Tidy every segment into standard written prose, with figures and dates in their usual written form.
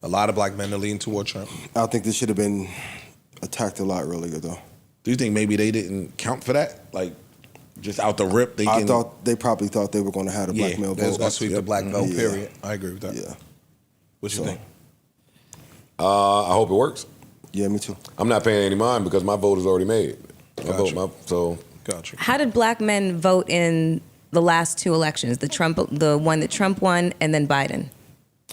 A lot of black men are leaning toward Trump. I think this should have been attacked a lot earlier, though. Do you think maybe they didn't count for that? Like, just out the rip thinking... I thought they probably thought they were going to have a black male vote. They was going to sweep the black vote, period. I agree with that. Yeah. What you think? I hope it works. Yeah, me too. I'm not paying any mind because my vote is already made. Gotcha. How did black men vote in the last two elections? The one that Trump won, and then Biden.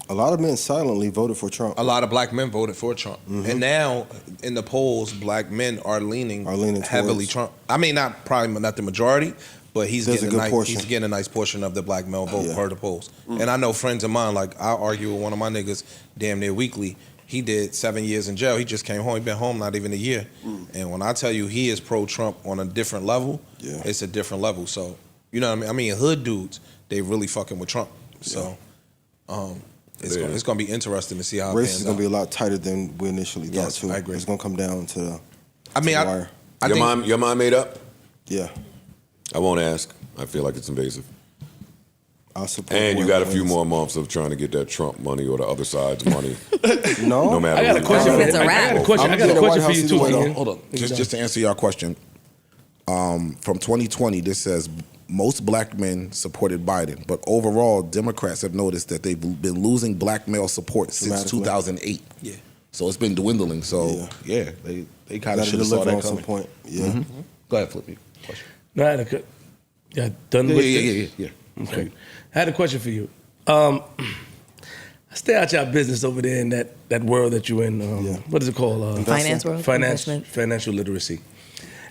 A lot of men silently voted for Trump. A lot of black men voted for Trump. And now, in the polls, black men are leaning heavily towards Trump. I mean, not the majority, but he's There's getting a good portion. he's getting a nice portion of the black male vote per the polls. And I know friends of mine, like I argue with one of my niggas damn near weekly. He did 7 years in jail. He just came home. He been home not even a year. And when I tell you he is pro-Trump on a different level, it's a different level. So, you know what I mean? I mean, hood dudes, they really fucking with Trump. So, it's going to be interesting to see how Race is going to be a lot tighter than we initially thought, too. I agree. It's going to come down to I mean, the wire. Your mind made up? Yeah. I won't ask. I feel like it's invasive. I'll support And you whoever got a few wins. more months of trying to get that Trump money or the other side's money. No matter I got a what. question. I think it's a wrap. I got a question for you too. Ken. Hold on. Just to answer your question, from 2020, this says most black men supported Biden, but overall, Democrats have noticed that they've been losing black male support since 2008. Yeah. So it's been dwindling. So they kind of should have saw that on some coming. point. Yeah. Go ahead, Flippy. Question. No, I had done with this? Yeah. Okay. I had a question for you. I stay out your business over there in that world that you're in. What is it called? Finance world? Financial literacy.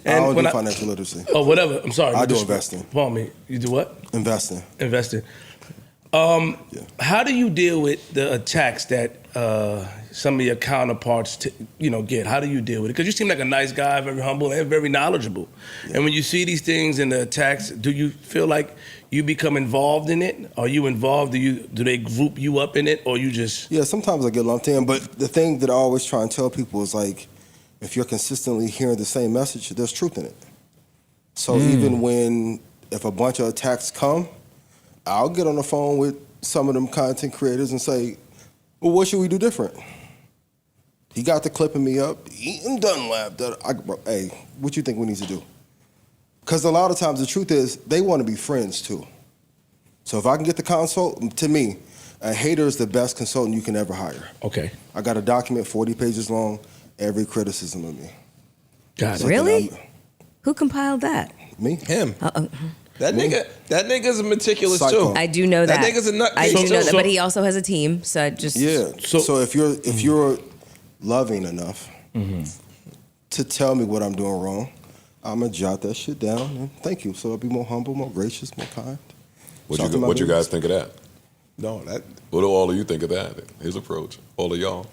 I don't do financial literacy. Oh, whatever. I'm sorry. I do investing. Pardon me. You do what? Investing. How do you deal with the attacks that some of your counterparts get? How do you deal with it? Because you seem like a nice guy, very humble and very knowledgeable. And when you see these things and the attacks, do you feel like you become involved in it? Are you involved? Do they group you up in it, or you just? Yeah, sometimes I get lumped in, but the thing that I always try and tell people is like, if you're consistently hearing the same message, there's truth in it. So even if a bunch of attacks come, I'll get on the phone with some of them content creators and say, well, what should we do different? He got to clipping me up, eating Dunlap. Hey, what you think we need to do? Because a lot of times the truth is they want to be friends too. So if I can get the consult, to me, a hater is the best consultant you can ever hire. Okay. I got a document 40 pages long, every criticism of me. Got it. Really? Who compiled that? Me? Him. That nigga's meticulous Psycho. too. I do know that. That nigga's a nut. I do know that, so- but he also has a team. So I just So if you're loving enough to tell me what I'm doing wrong, I'm gonna jot that shit down and thank you. So I'll be more humble, more gracious, more kind. What you guys think of that? No, What do all of you think of that? His approach, all of y'all,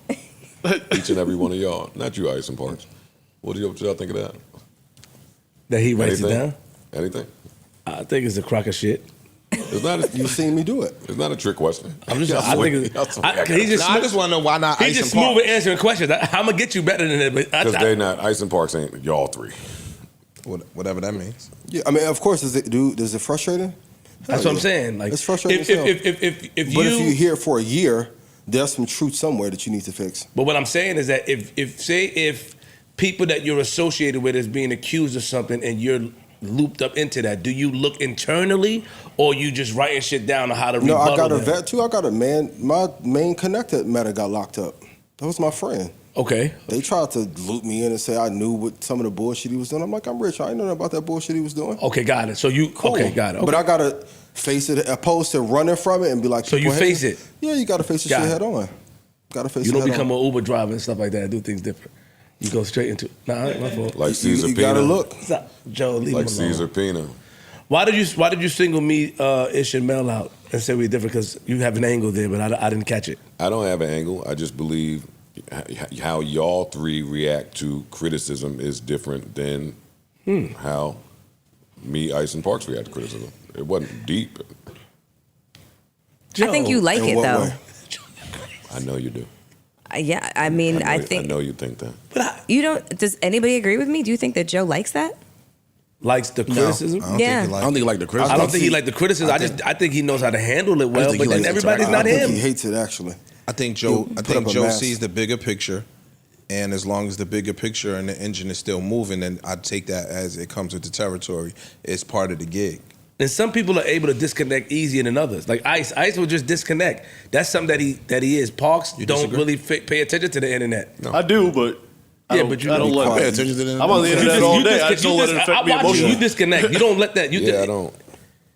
each and every one of y'all, not you, Ice and Parks. What y'all think of that? That he writes it down? Anything? I think it's a crock of shit. It's not. You've seen me do it. It's not a trick question. I'm just. I think it's. I just want to know why not He's Ice just and smooth Parks. at answering questions. I'm gonna get you better than that. Because they not. Ice and Parks ain't y'all three. Whatever that means. Yeah, I mean, of course, is it frustrating? That's what I'm saying. Like, it's frustrating. if you hear it for a year, there's some truth somewhere that you need to fix. But what I'm saying is that if people that you're associated with is being accused of something and you're looped up into that, do you look internally or you just writing shit down on how to rebuttal? No, I got a that? vet too. I got a man. My main connector matter got locked up. That was my friend. Okay. They tried to loop me in and say I knew what some of the bullshit he was doing. I'm like, I'm rich. I ain't know nothing about that bullshit he was doing. Okay, got it. So you okay, got it. Okay. But I gotta face it opposed to running from it and be like. So you face it. Yeah, you gotta face the shit head on. Gotta face it. You don't head become on. an Uber driver and stuff like that. Do things different. You go straight into my fault. Like Caesar you Pina. gotta look. Stop. Joe, leave Like him alone. Caesar Pina. Why did you single me, Ish and Mel out and say we're different? Because you have an angle there, but I didn't catch it. I don't have an angle. I just believe how y'all three react to criticism is different than how me, Ice, and Parks react to criticism. It wasn't deep. I think you like it though. Way? I know you do. Yeah, I mean, I think I know you think that. But you don't. Does anybody agree with me? Do you think that Joe likes that? Likes the criticism? I don't Yeah. think he I don't think he like the criticism. I don't think he liked the criticism. I think he knows how to handle it well, think but he then likes to everybody's talk. not I think him. he hates it actually. I think Joe Put up a Joe mask. sees the bigger picture, and as long as the bigger picture and the engine is still moving, then I take that as it comes with the territory. It's part of the gig. And some people are able to disconnect easier than others. Like Ice will just disconnect. That's something that he is. Parks don't disagree? really pay attention to the internet. No. I do, but I Yeah, don't, but you I don't don't let pay attention to the I'm on the internet all day. I just don't let it affect me I watch you. You emotionally. disconnect. You don't let that. I don't.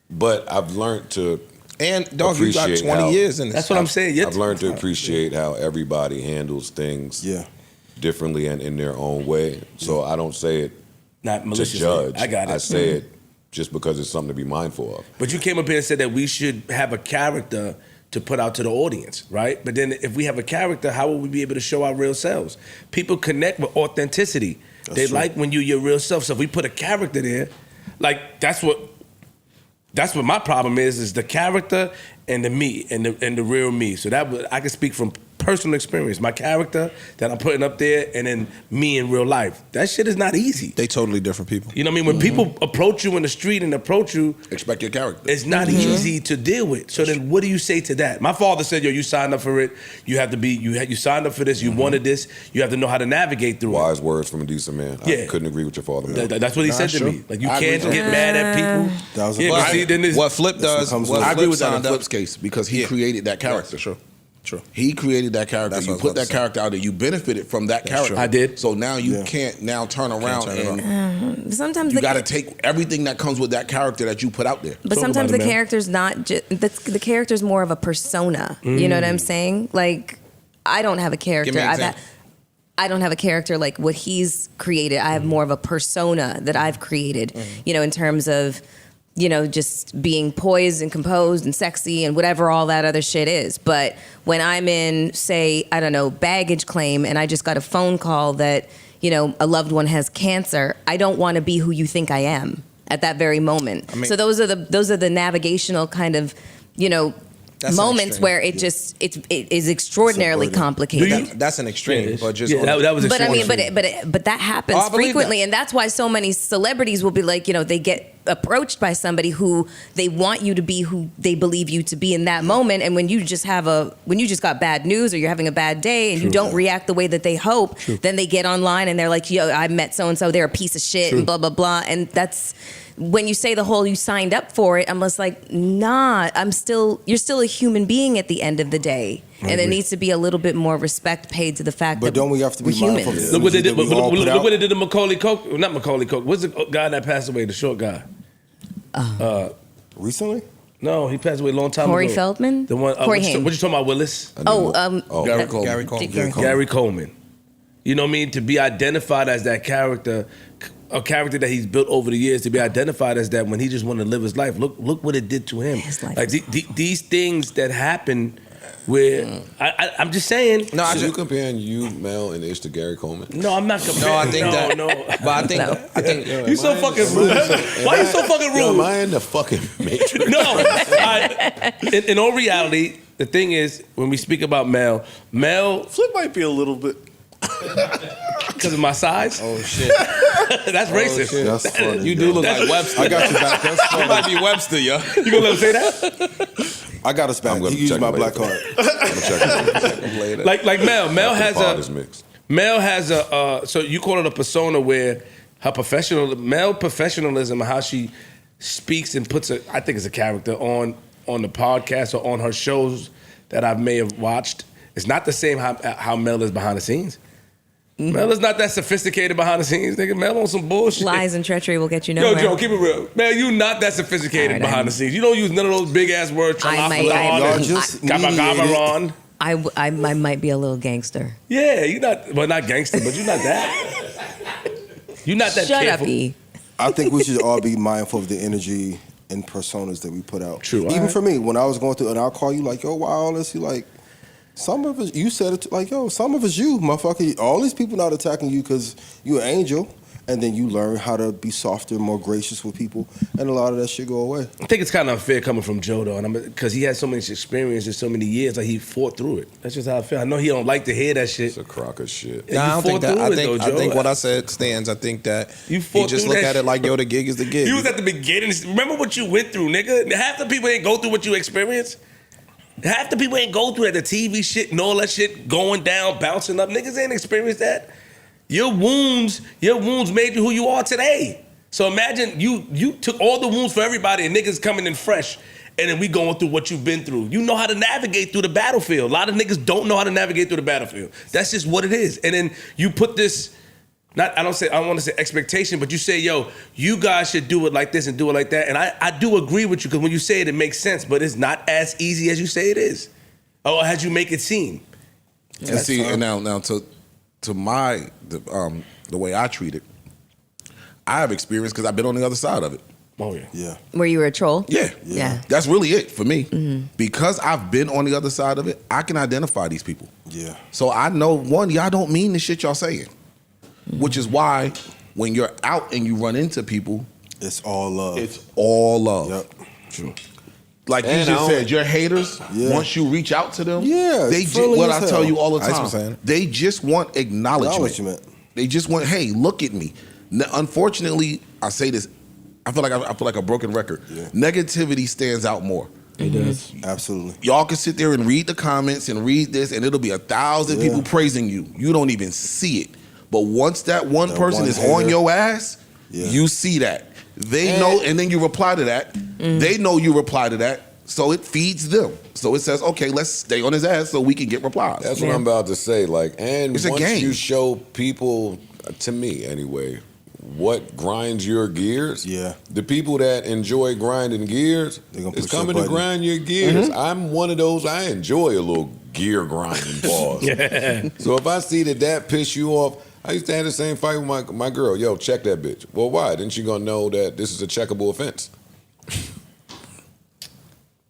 But I've learned to And dog, you got appreciate 20 how- years in this. That's what I'm saying. I've learned to appreciate how everybody handles things Yeah. differently and in their own way. So I don't say it Not to maliciously. judge. I got it. I say it just because it's something to be mindful of. But you came up here and said that we should have a character to put out to the audience, right? But then if we have a character, how will we be able to show our real selves? People connect with authenticity. They true. like when you're your real self. So if we put a character there, like that's what my problem is the character and the me and the real me. So I can speak from personal experience. My character that I'm putting up there, and then me in real life. That shit is not easy. They totally different people. You know what I mean? When people approach you in the street and approach you, Expect your character. it's not easy to deal with. So then, what do you say to that? My father said, "Yo, you signed up for it. You have to be. You signed up for this. You wanted this. You have to know how to navigate through Wise words from a decent man. Yeah. I couldn't agree with your father, man. it." That's what he said to sure. me. Like you I can't agree. get mad at people. That was a Yeah, Well, but see, then What Flip does, comes what with- I agree Flip with that in signed up- Flip's case because he Yeah. created that character. True. He created that character. That's You what I was put about that to say. character out there. You benefited from that character. true. I did. So now you Yeah. can't now turn around turn it and Sometimes you the got to take everything that comes with that character that you put out there. But Talk sometimes about the it, man. character's not just the character's more of a persona. You know what I'm saying? Like I don't have a character. Give me an example. I don't have a character like what he's created. I have more of a persona that I've created. You know, in terms of just being poised and composed and sexy and whatever all that other shit is. But when I'm in, say, I don't know, baggage claim, and I just got a phone call that a loved one has cancer, I don't want to be who you think I am at that very moment. mean- So those are the navigational kind of That's an moments extreme. where it is extraordinarily Subverting. complicated. That's an extreme, but just yeah, that was. But I mean, extreme. but that happens Oh, I believe frequently, that. and that's why so many celebrities will be like, they get approached by somebody who they want you to be who they believe you to be in that moment, and when you just got bad news or you're having a bad day and you don't react the way that they hope, then they get online and they're like, yo, I met so and so, they're a piece of shit, and blah blah blah, and that's. When you say the whole you signed up for it, I'm just like, nah, you're still a human being at the end of the day. And there needs to be a little bit more respect paid to the fact But that don't we have to be we're mindful of humans. the Look what they energy did. that we all put Look out? what they did to Macaulay Culkin. Not Macaulay Culkin. What's the guy that passed away? The short guy. Recently? No, he passed away a long time Corey ago. Feldman? The one. Corey what you Haim. talking about, Willis? Gary Coleman. Gary Coleman. Gary Coleman. You know what I mean? To be identified as that character, a character that he's built over the years, to be identified as that when he just wanted to live his life. Look what it did to him. His life Like was these things that happen where I'm just saying. No, I So you just comparing you, Mel, and Ish to Gary Coleman? No, I'm not comparing. no, I think that. No. But I think You so fucking rude. Why you so fucking Yo, am rude? I in the fucking matrix? No. In all reality, the thing is, when we speak about Mel, Flip might be a little bit. because of my size, Oh shit! that's racist. shit. That's funny. You do look like Webster. I got you back. That's You funny. might be Webster, yo. You gonna let him say that? I got us back. I'm gonna He used check my it black later. card. I'm gonna check it later. Like Mel. Mel The has pod is a mixed. Mel has a. So you call it a persona where her professionalism, how she speaks and puts I think it's a character on the podcast or on her shows that I may have watched. It's not the same how Mel is behind the scenes. Mel is not that sophisticated behind the scenes, nigga. Mel on some bullshit. Lies and treachery will get you Yo, nowhere. Joe, keep it real. Man, you not that sophisticated All right, behind the scenes. You don't use none of those big ass words. I might- Y'all just Gabagabaron. I might be a little gangster. Yeah, you not not gangster, but you're not that. You're not that Shut careful. up, E. I think we should all be mindful of the energy and personas that we put out. True, Even alright. for me, when I was going through, and I'll call you like, yo, why all this? You like, some of us, you said it like, yo, some of us you, motherfucker. All these people not attacking you because you're an angel. And then you learn how to be softer, more gracious with people. And a lot of that shit go away. I think it's kind of unfair coming from Joe though, because he had so much experience in so many years, like he fought through it. That's just how I feel. I know he don't like to hear that shit. It's a crock of shit. Yeah, Nah, I you don't think fought that. through I it, think though, I think Joe. what I said stands. I think that You he fought just through look that at it shit. like, yo, the gig is the gig. He was at the beginning. Remember what you went through, nigga. Half the people ain't go through what you experienced. Half the people ain't go through that. The TV shit and all that shit going down, bouncing up. Niggas ain't experienced that. Your wounds made you who you are today. So imagine you took all the wounds for everybody and niggas coming in fresh. And then we going through what you've been through. You know how to navigate through the battlefield. A lot of niggas don't know how to navigate through the battlefield. That's just what it is. And then you put this, I don't want to say expectation, but you say, yo, you guys should do it like this and do it like that. And I do agree with you, because when you say it, it makes sense, but it's not as easy as you say it is. Or as you make it seem. And see, and now to the way I treat it, I have experience because I've been on the other side of it. Oh, yeah. Yeah. Were you a troll? Yeah. Yeah. That's really it for me. Because I've been on the other side of it, I can identify these people. Yeah. So I know, one, y'all don't mean the shit y'all saying. Which is why when you're out and you run into people, It's all love. it's all love. Yep. True. Like you And just said, your haters, Yeah. once you reach out to them, Yeah, they friendly what as I tell hell. you all the Ice time, was saying it. they just want acknowledgement. They just want, hey, look at me. Unfortunately, I say this, I feel like a broken record. Yeah. Negativity stands out more. It does. Absolutely. Y'all can sit there and read the comments and read this, and it'll be 1,000 Yeah. people praising you. You don't even see it. But once that one That person one is hater. on your ass, Yeah. you see that. They know, and then you reply to that. They know you reply to that, so it feeds them. So it says, okay, let's stay on his ass so we can get replies. That's what I'm about to say. Like, and It's a once game. you show people, to me anyway, what grinds your gears, Yeah. the people that enjoy grinding gears, They gonna it's push your coming to button. grind your gears. I'm one of those. I enjoy a little gear grinding pause. So if I see that piss you off, I used to have the same fight with my girl. Yo, check that bitch. Well, why? Then she gonna know that this is a checkable offense.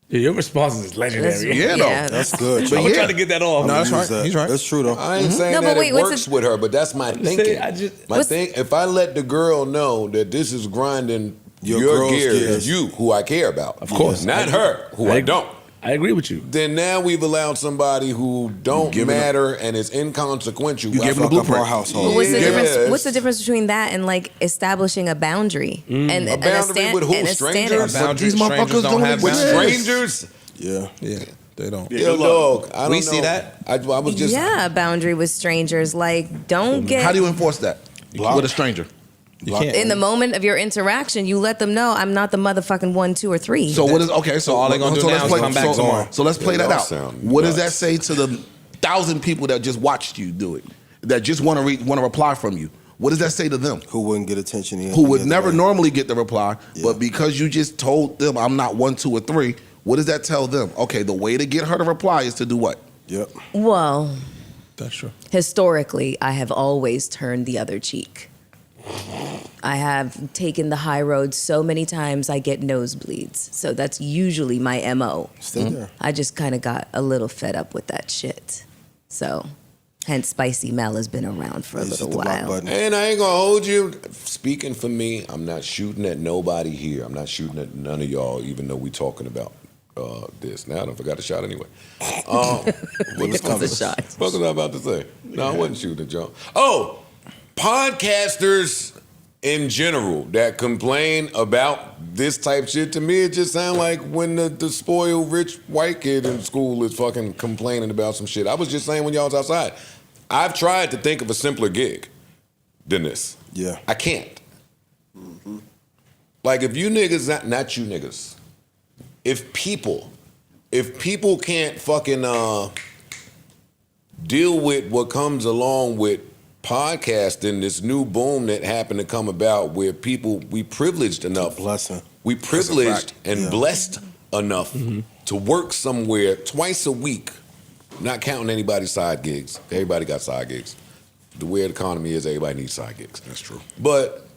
Yeah, your responses is legendary. Yeah, though. That's good. I'm yeah. trying to get that off. No, that's Use right. He's right. That's true though. I ain't saying No, but that wait, it what's works the- with her, but that's my thinking. My What's- thing, if I let the girl know that this is grinding Your your girl's gears, gears. you, who I care about, Of course. not her, who I don't. I agree with you. Then now we've allowed somebody who don't giving matter and is inconsequential. You gave him the Fuck up blueprint. our household. But what's the Yes. difference? What's the difference between that and like establishing a boundary and A boundary with who? and a Strangers? standard? But these motherfuckers don't have With boundaries. strangers? Yeah. Yeah, they don't. Yeah. Yo, good luck. dog, I don't We know. see that. I was just Yeah, a boundary with strangers. Like, don't get How do you enforce that? Block. With a stranger. You can't. in the moment of your interaction. You let them know I'm not the motherfucking 1, 2, or 3. So what is okay? So all they gonna do let's now is play- come back tomorrow. So let's play They that all out. sound What does that nuts. say to the 1,000 people that just watched you do it, that just want to reply from you? What does that say to them? Who wouldn't get attention? Who would never normally get the reply, but because you just told them I'm not 1, 2, or 3, what does that tell them? Okay, the way to get her to reply is to do what? Yep. Well, That's true. historically, I have always turned the other cheek. I have taken the high road so many times I get nosebleeds. So that's usually my MO. Stay there. I just kind of got a little fed up with that shit. So, hence Spicy Mel has been around for a Just little hit the block while. button. And I ain't gonna hold you. Speaking for me, I'm not shooting at nobody here. I'm not shooting at none of y'all, even though we talking about this. Now I done forgot the shot anyway. It was a shot. What was I about to say? No, I wasn't shooting at y'all. Oh, podcasters in general that complain about this type shit, to me it just sound like when the spoiled rich white kid in school is fucking complaining about some shit. I was just saying when y'all was outside, I've tried to think of a simpler gig than this. Yeah. I can't. Like if you niggas, not you niggas, if people can't fucking deal with what comes along with podcasting, this new boom that happened to come about where people, we privileged enough. Blessing. We privileged and Yeah. blessed enough to work somewhere twice a week, not counting anybody's side gigs. Everybody got side gigs. The way the economy is, everybody needs side gigs. That's true. But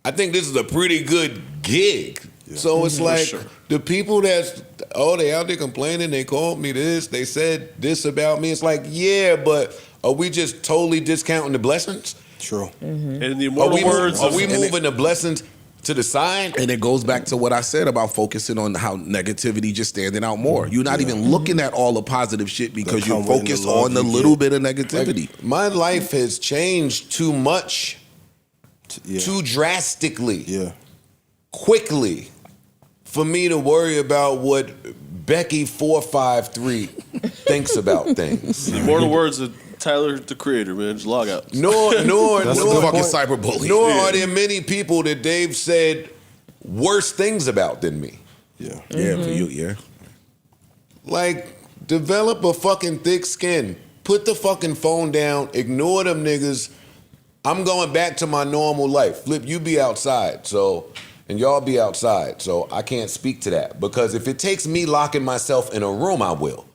I think this is a pretty good gig. So it's like the people that's, they out there complaining, they called me this, they said this about me. It's like, yeah, but are we just totally discounting the blessings? True. And in the Are immortal words are of we moving the blessings to the side? And it goes back to what I said about focusing on how negativity just standing out more. You're not even looking at all the positive shit because you're come with the focused love on the you little get. bit of negativity. Like, my life has changed too much, Yeah. too drastically, Yeah. quickly, for me to worry about what Becky 453 thinks about things. Immortal words of Tyler, the Creator, man. Just log out. Nor That's a fucking cyberbully. Nor are there many people that they've said worse things about than me. Yeah. Yeah, for you, yeah. Like, develop a fucking thick skin. Put the fucking phone down. Ignore them niggas. I'm going back to my normal life. Flip, you be outside, and y'all be outside. So I can't speak to that. Because if it takes me locking myself in a room, I will.